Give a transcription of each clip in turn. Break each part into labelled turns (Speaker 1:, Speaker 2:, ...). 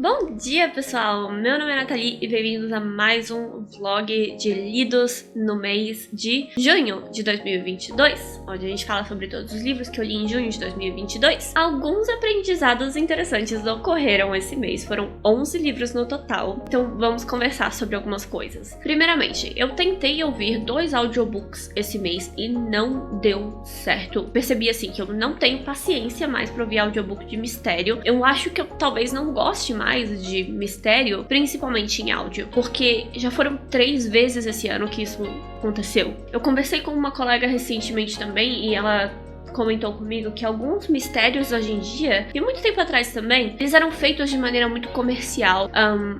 Speaker 1: Bom dia, pessoal! Meu nome é Nathalie e bem-vindos a mais um vlog de lidos no mês de junho de 2022, onde a gente fala sobre todos os livros que eu li em junho de 2022. Alguns aprendizados interessantes ocorreram esse mês, foram 11 livros no total, então vamos conversar sobre algumas coisas. Primeiramente, eu tentei ouvir 2 audiobooks esse mês e não deu certo. Percebi assim que eu não tenho paciência mais para ouvir audiobook de mistério. Eu acho que eu talvez não goste mais de mistério, principalmente em áudio, porque já foram 3 vezes esse ano que isso aconteceu. Eu conversei com uma colega recentemente também e ela comentou comigo que alguns mistérios hoje em dia, e muito tempo atrás também, eles eram feitos de maneira muito comercial.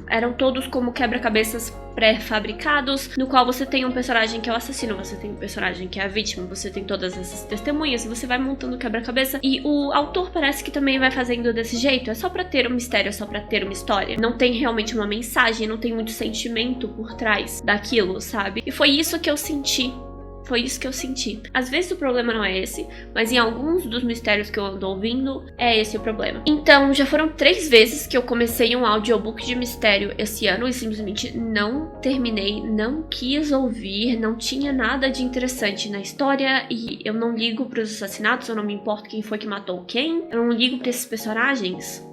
Speaker 1: Eram todos como quebra-cabeças pré-fabricados, no qual você tem um personagem que é o assassino, você tem um personagem que é a vítima, você tem todas essas testemunhas, e você vai montando o quebra-cabeça, e o autor parece que também vai fazendo desse jeito, é só pra ter um mistério, é só pra ter uma história. Não tem realmente uma mensagem, não tem muito sentimento por trás daquilo, sabe? E foi isso que eu senti. Foi isso que eu senti. Às vezes o problema não é esse, mas em alguns dos mistérios que eu ando ouvindo, é esse o problema. Então, já foram 3 vezes que eu comecei um audiobook de mistério esse ano e simplesmente não terminei, não quis ouvir, não tinha nada de interessante na história e eu não ligo pros assassinatos, eu não me importo quem foi que matou quem, eu não ligo pra esses personagens,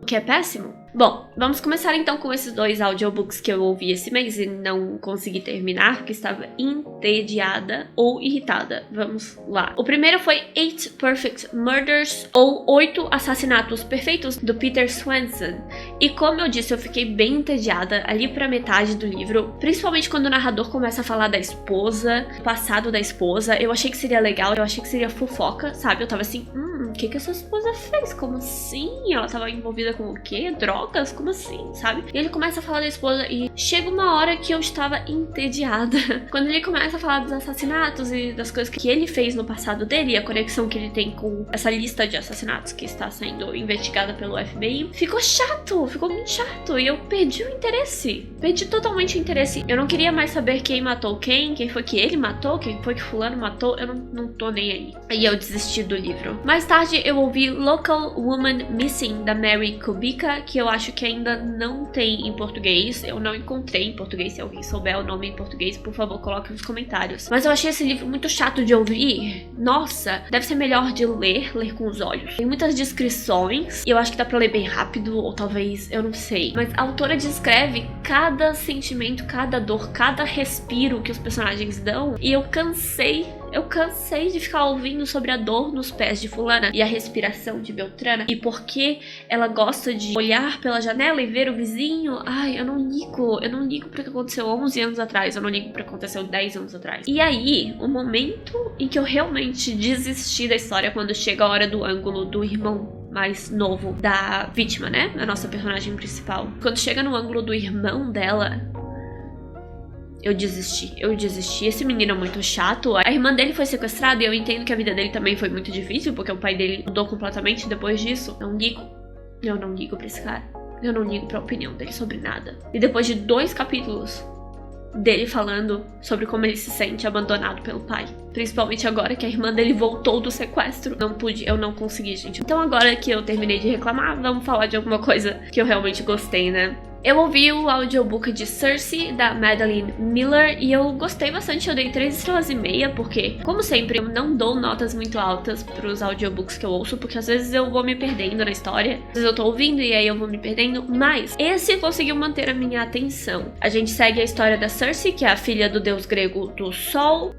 Speaker 1: o que é péssimo. Bom, vamos começar então com esses 2 audiobooks que eu ouvi esse mês e não consegui terminar porque estava entediada ou irritada. Vamos lá. O primeiro foi 8 Perfect Murders, ou 8 Assassinatos Perfeitos, do Peter Swenson. E como eu disse, eu fiquei bem entediada ali pra metade do livro, principalmente quando o narrador começa a falar da esposa, do passado da esposa. Eu achei que seria legal, eu achei que seria fofoca, sabe? Eu tava assim, o que essa esposa fez? Como assim? Ela tava envolvida com o quê? Drogas? Como assim? Sabe? E ele começa a falar da esposa e chega uma hora que eu estava entediada. Quando ele começa a falar dos assassinatos e das coisas que ele fez no passado dele e a conexão que ele tem com essa lista de assassinatos que está sendo investigada pelo FBI, ficou chato, ficou muito chato e eu perdi o interesse. Perdi totalmente o interesse. Eu não queria mais saber quem matou quem foi que ele matou, quem foi que fulano matou, eu não tô nem aí. Aí eu desisti do livro. Mais tarde eu ouvi Local Woman Missing, da Mary Kubica, que eu acho que ainda não tem em português. Eu não encontrei em português. Se alguém souber o nome em português, por favor, coloque nos comentários. Mas eu achei esse livro muito chato de ouvir. Nossa, deve ser melhor de ler com os olhos. Tem muitas descrições e eu acho que dá pra ler bem rápido, ou talvez, eu não sei. Mas a autora descreve cada sentimento, cada dor, cada respiro que os personagens dão e eu cansei de ficar ouvindo sobre a dor nos pés de fulana e a respiração de Beltrana e porque ela gosta de olhar pela janela e ver o vizinho. Ai, eu não ligo pro que aconteceu 11 anos atrás, eu não ligo pro que aconteceu 10 anos atrás. E aí, o momento em que eu realmente desisti da história, quando chega a hora do ângulo do irmão mais novo da vítima, né? A nossa personagem principal. Quando chega no ângulo do irmão dela, eu desisti. Esse menino é muito chato. A irmã dele foi sequestrada e eu entendo que a vida dele também foi muito difícil, porque o pai dele mudou completamente depois disso. Eu não ligo pra esse cara. Eu não ligo pra opinião dele sobre nada. E depois de 2 capítulos dele falando sobre como ele se sente abandonado pelo pai, principalmente agora que a irmã dele voltou do sequestro, eu não consegui, gente. Então agora que eu terminei de reclamar, vamos falar de alguma coisa que eu realmente gostei, né? Eu ouvi o audiobook de Circe, da Madeline Miller, e eu gostei bastante. Eu dei 3 estrelas e meia, porque, como sempre, eu não dou notas muito altas pros audiobooks que eu ouço, porque às vezes eu vou me perdendo na história. Às vezes eu tô ouvindo e aí eu vou me perdendo, mas esse conseguiu manter a minha atenção. A gente segue a história da Circe, que é a filha do deus grego do Sol.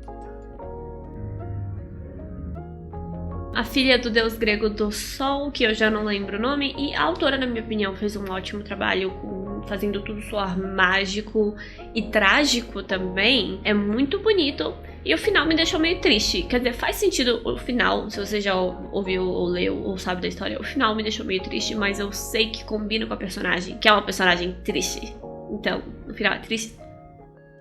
Speaker 1: A filha do deus grego do Sol, que eu já não lembro o nome, e a autora, na minha opinião, fez um ótimo trabalho fazendo tudo soar mágico e trágico também. É muito bonito e o final me deixou meio triste. Quer dizer, faz sentido o final, se você já ouviu ou leu ou sabe da história, o final me deixou meio triste, mas eu sei que combina com a personagem, que é uma personagem triste. Então, no final é triste.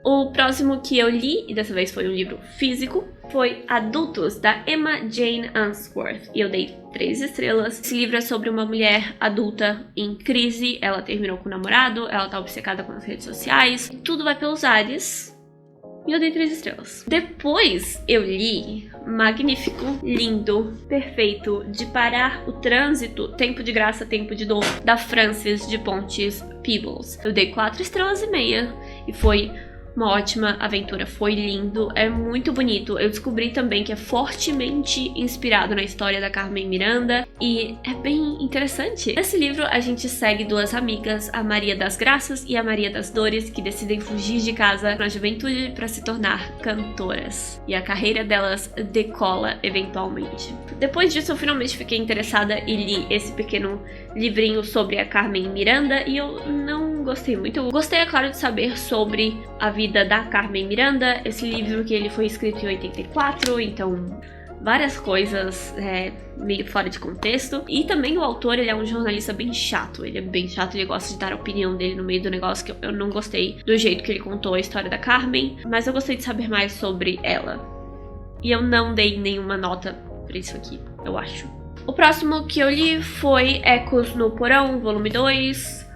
Speaker 1: O próximo que eu li, e dessa vez foi um livro físico, foi Adultos, da Emma Jane Unsworth. E eu dei 3 estrelas. Esse livro é sobre uma mulher adulta em crise. Ela terminou com o namorado, ela tá obcecada com as redes sociais. Tudo vai pelos ares. e eu dei 3 estrelas. Depois eu li Magnífico, Lindo, Perfeito, De Parar o Trânsito, Tempo de Graça, Tempo de Dor, da Frances de Pontes Peebles. Eu dei 4 estrelas e meia e foi uma ótima aventura, foi lindo, é muito bonito. Eu descobri também que é fortemente inspirado na história da Carmen Miranda e é bem interessante. Nesse livro a gente segue 2 amigas, a Maria das Graças e a Maria das Dores, que decidem fugir de casa na juventude para se tornar cantoras. E a carreira delas decola eventualmente. Depois disso eu finalmente fiquei interessada e li esse pequeno livrinho sobre a Carmen Miranda e eu não gostei muito. Eu gostei, é claro, de saber sobre a vida da Carmen Miranda, esse livro que ele foi escrito em 84, então várias coisas meio fora de contexto. E também o autor, ele é um jornalista bem chato, ele é bem chato, ele gosta de dar a opinião dele no meio do negócio, que eu não gostei do jeito que ele contou a história da Carmen, mas eu gostei de saber mais sobre ela. E eu não dei nenhuma nota pra isso aqui, eu acho. O próximo que eu li foi Ecos no Porão, volume 2,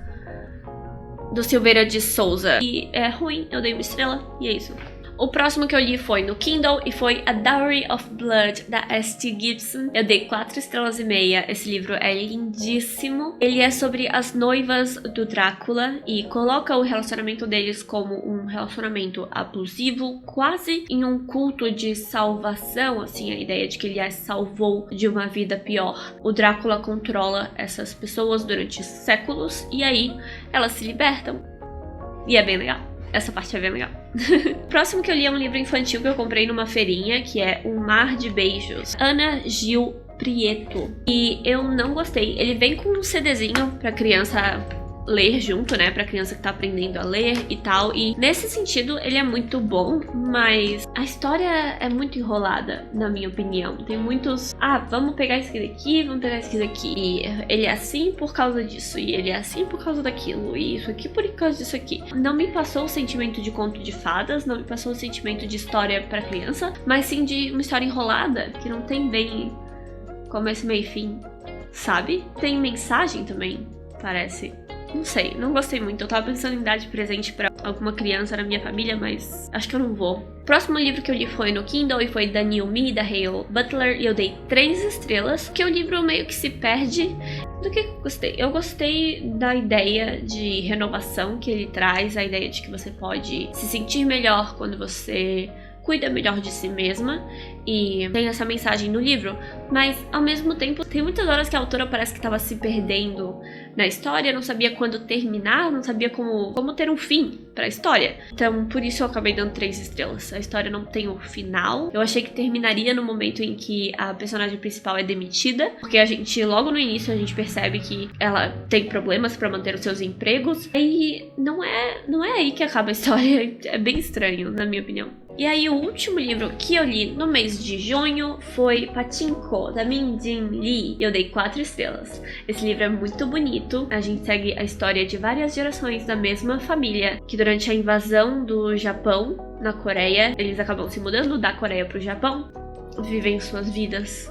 Speaker 1: do Silveira de Souza. E é ruim, eu dei 1 estrela e é isso. O próximo que eu li foi no Kindle e foi A Dowry of Blood, da S.T. Gibson. Eu dei 4 estrelas e meia. Esse livro é lindíssimo. Ele é sobre as noivas do Drácula e coloca o relacionamento deles como um relacionamento abusivo, quase em um culto de salvação, assim, a ideia de que ele as salvou de uma vida pior. O Drácula controla essas pessoas durante séculos e aí elas se libertam. E é bem legal. Essa parte é bem legal. Próximo que eu li é um livro infantil que eu comprei numa feirinha, que é Um Mar de Beijos, Ana Gil Prieto. E eu não gostei. Ele vem com um CDzinho pra criança ler junto, né, pra criança que tá aprendendo a ler e tal, e nesse sentido ele é muito bom, mas a história é muito enrolada, na minha opinião. Tem muitos, vamos pegar isso daqui, vamos pegar isso daqui, e ele é assim por causa disso, e ele é assim por causa daquilo, e isso aqui por causa disso aqui. Não me passou o sentimento de conto de fadas, não me passou o sentimento de história pra criança, mas sim de uma história enrolada, que não tem bem começo, meio e fim, sabe? Tem mensagem também, parece. Não sei, não gostei muito. Eu tava pensando em dar de presente pra alguma criança na minha família, mas acho que eu não vou. O próximo livro que eu li foi no Kindle e foi da New Me, da Hale Butler, e eu dei 3 estrelas, porque o livro meio que se perde. Do que eu gostei? Eu gostei da ideia de renovação que ele traz, a ideia de que você pode se sentir melhor quando você cuida melhor de si mesma, e tem essa mensagem no livro, mas ao mesmo tempo tem muitas horas que a autora parece que estava se perdendo na história, não sabia quando terminar, não sabia como ter um fim pra história. Então por isso eu acabei dando 3 estrelas. A história não tem um final. Eu achei que terminaria no momento em que a personagem principal é demitida, porque a gente, logo no início, a gente percebe que ela tem problemas pra manter os seus empregos, e não é aí que acaba a história. É bem estranho, na minha opinião. E aí o último livro que eu li no mês de junho foi Pachinko, da Min-Jin Lee. Eu dei 4 estrelas. Esse livro é muito bonito. A gente segue a história de várias gerações da mesma família, que durante a invasão do Japão na Coreia, eles acabam se mudando da Coreia pro Japão, vivem suas vidas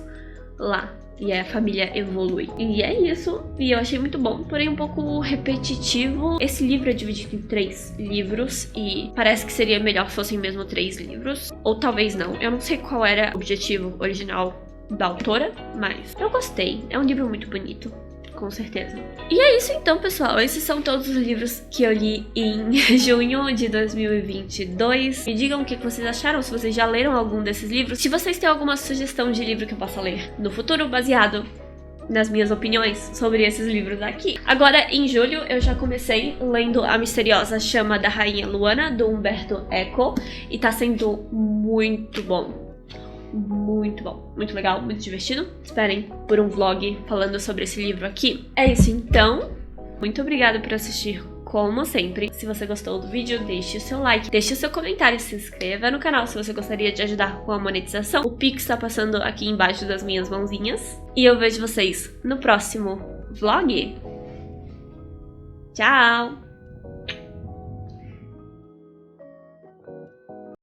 Speaker 1: lá. E a família evolui. E é isso. E eu achei muito bom, porém um pouco repetitivo. Esse livro é dividido em 3 livros e parece que seria melhor que fossem mesmo 3 livros. Ou talvez não. Eu não sei qual era o objetivo original da autora, mas eu gostei. É um livro muito bonito. Com certeza. E é isso então, pessoal. Esses são todos os livros que eu li em junho de 2022. Me digam o que vocês acharam, se vocês já leram algum desses livros. Se vocês têm alguma sugestão de livro que eu possa ler no futuro, baseado nas minhas opiniões sobre esses livros aqui. Agora, em julho, eu já comecei lendo A Misteriosa Chama da Rainha Luana, do Umberto Eco. E tá sendo muito bom. Muito bom, muito legal, muito divertido. Esperem por um vlog falando sobre esse livro aqui. É isso então, muito obrigada por assistir como sempre. Se você gostou do vídeo, deixe o seu like, deixe o seu comentário, se inscreva no canal se você gostaria de ajudar com a monetização. O Pix está passando aqui embaixo das minhas mãozinhas. E eu vejo vocês no próximo vlog. Tchau!